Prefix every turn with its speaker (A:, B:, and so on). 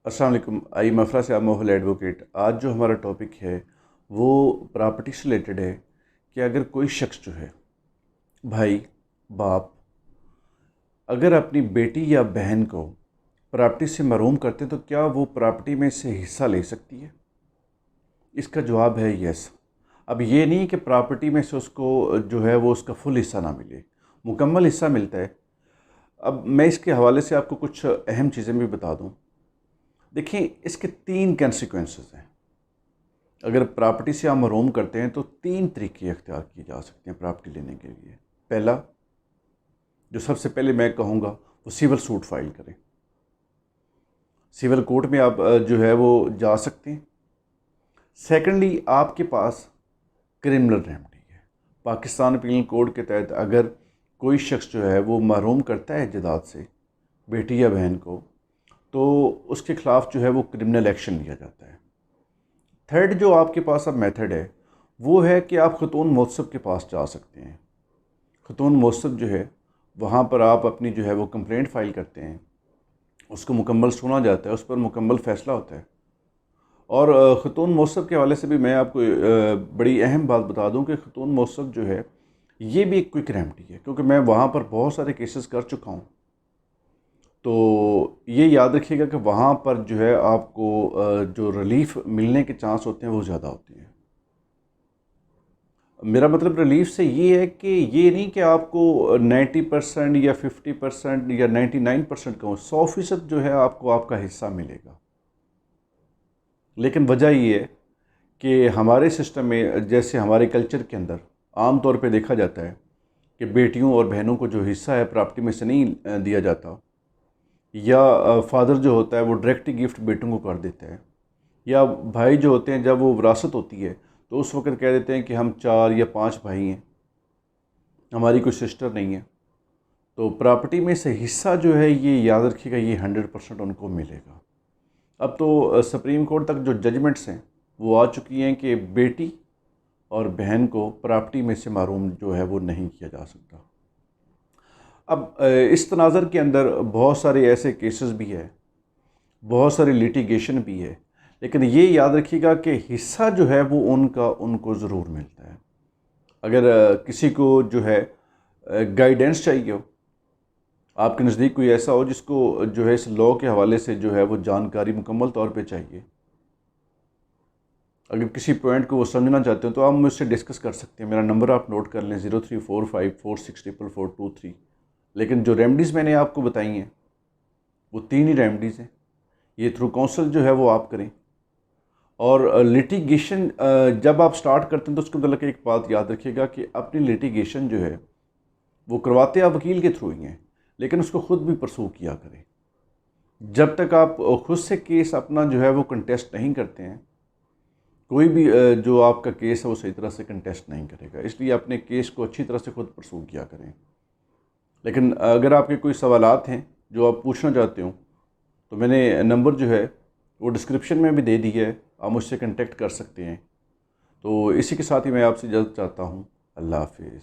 A: अस्सलाम वालेकुम। आई मफरा से मोहल एडवोकेट। आज जो हमारा टॉपिक है वो प्रॉपर्टी से रिलेटेड है कि अगर कोई शख्स जो है, भाई, बाप, अगर अपनी बेटी या बहन को प्रॉपर्टी से महरूम करते हैं तो क्या वो प्रॉपर्टी में से हिस्सा ले सकती है? इसका जवाब है यस। अब ये नहीं कि प्रॉपर्टी में से उसको जो है वो उसका फुल हिस्सा ना मिले, मुकम्मल हिस्सा मिलता है। अब मैं इसके हवाले से आपको कुछ अहम चीज़ें भी बता दूं। देखिए, इसके 3 कंसिक्वेंसेस हैं। अगर प्रॉपर्टी से आप महरूम करते हैं तो 3 तरीके अख्तियार किए जा सकते हैं प्रॉपर्टी लेने के लिए। पहला, जो सबसे पहले मैं कहूँगा, वो सिविल सूट फाइल करें। सिविल कोर्ट में आप जो है वो जा सकते हैं। सेकेंडली, आपके पास क्रिमिनल रेमेडी है। पाकिस्तान पिनल कोड के तहत अगर कोई शख्स जो है वो महरूम करता है जायदाद से बेटी या बहन को, तो उसके ख़िलाफ़ जो है वो क्रिमिनल एक्शन लिया जाता है। थर्ड जो आपके पास अब मेथड है वो है कि आप ख़तून मौसब के पास जा सकते हैं। ख़तून मौसब जो है, वहाँ पर आप अपनी जो है वो कंप्लेंट फ़ाइल करते हैं, उसको मुकम्मल सुना जाता है, उस पर मुकम्मल फ़ैसला होता है। और ख़तून मौसब के हवाले से भी मैं आपको बड़ी अहम बात बता दूं कि ख़तून मौसब जो है ये भी एक क्विक रेमेडी है, क्योंकि मैं वहाँ पर बहुत सारे केसेस कर चुका हूँ। तो ये याद रखिएगा कि वहाँ पर जो है आपको जो रिलीफ़ मिलने के चांस होते हैं वो ज़्यादा होते हैं। मेरा मतलब रिलीफ से ये है कि ये नहीं कि आपको 90% या 50% या 99% कहूँ, 100% जो है आपको आपका हिस्सा मिलेगा। लेकिन वजह ये है कि हमारे सिस्टम में, जैसे हमारे कल्चर के अंदर आम तौर पे देखा जाता है कि बेटियों और बहनों को जो हिस्सा है प्रॉपर्टी में से नहीं दिया जाता, या फादर जो होता है वो डायरेक्ट गिफ्ट बेटों को कर देता है, या भाई जो होते हैं जब वो विरासत होती है तो उस वक्त कह देते हैं कि हम 4 या 5 भाई हैं, हमारी कोई सिस्टर नहीं है। तो प्रॉपर्टी में से हिस्सा जो है ये याद रखिएगा, ये 100% उनको मिलेगा। अब तो सुप्रीम कोर्ट तक जो जजमेंट्स हैं वो आ चुकी हैं कि बेटी और बहन को प्रॉपर्टी में से महरूम जो है वो नहीं किया जा सकता। अब इस तनाज़र के अंदर बहुत सारे ऐसे केसेस भी है, बहुत सारी लिटिगेशन भी है, लेकिन ये याद रखिएगा कि हिस्सा जो है वो उनको ज़रूर मिलता है। अगर किसी को जो है गाइडेंस चाहिए हो, आपके नज़दीक कोई ऐसा हो जिसको जो है इस लॉ के हवाले से जो है वो जानकारी मुकम्मल तौर पे चाहिए, अगर किसी पॉइंट को वो समझना चाहते हो तो आप मुझसे डिस्कस कर सकते हैं। मेरा नंबर आप नोट कर लें, 0345464423। लेकिन जो रेमडीज़ मैंने आपको बताई हैं वो 3 ही रेमडीज़ हैं। ये थ्रू काउंसिल जो है वो आप करें। और लिटिगेशन जब आप स्टार्ट करते हैं तो उसके मतलब एक बात याद रखिएगा कि अपनी लिटिगेशन जो है वो करवाते आप वकील के थ्रू ही हैं, लेकिन उसको ख़ुद भी परसू किया करें। जब तक आप खुद से केस अपना जो है वो कंटेस्ट नहीं करते हैं, कोई भी जो आपका केस है वो सही तरह से कंटेस्ट नहीं करेगा। इसलिए अपने केस को अच्छी तरह से खुद परसू किया करें। लेकिन अगर आपके कोई सवालात हैं जो आप पूछना चाहते हो तो मैंने नंबर जो है वो डिस्क्रिप्शन में भी दे दी है, आप मुझसे कांटेक्ट कर सकते हैं। तो इसी के साथ ही मैं आपसे इजाज़त चाहता हूँ। अल्लाह हाफिज़।